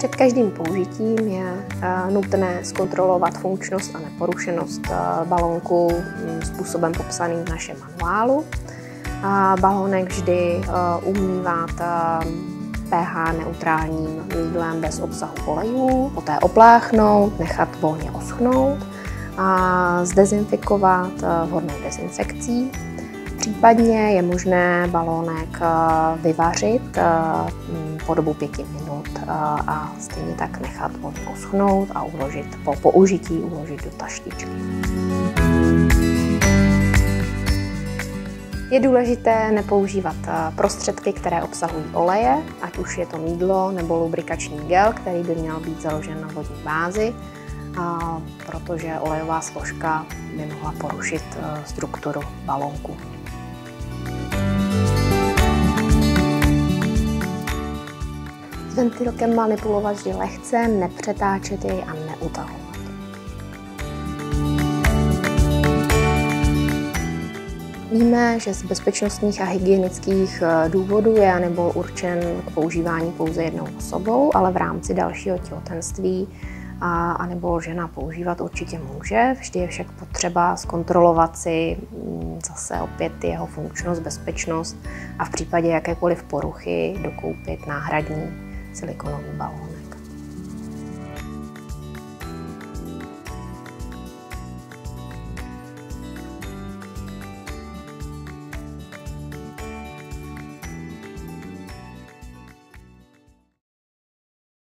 Před každým použitím je nutné zkontrolovat funkčnost a neporušenost balónku způsobem popsaným v našem manuálu. Balónek vždy umývat pH neutrálním mýdlem bez obsahu olejů, poté opláchnout, nechat volně oschnout a zdezinfikovat vhodnou dezinfekcí. Případně je možné balónek vyvařit po dobu 5 minut a stejně tak nechat volně oschnout a po použití uložit do taštičky. Je důležité nepoužívat prostředky, které obsahují oleje, ať už je to mýdlo nebo lubrikační gel, který by měl být založen na vodní bázi, protože olejová složka by mohla porušit strukturu balónku. S ventilkem manipulovat vždy lehce, nepřetáčet jej a neutahovat. Víme, že z bezpečnostních a hygienických důvodů je nebo určen k používání pouze jednou osobou, ale v rámci dalšího těhotenství a nebo žena používat určitě může. Vždy je však potřeba zkontrolovat si zase opět jeho funkčnost, bezpečnost a v případě jakékoliv poruchy dokoupit náhradní silikonový balón.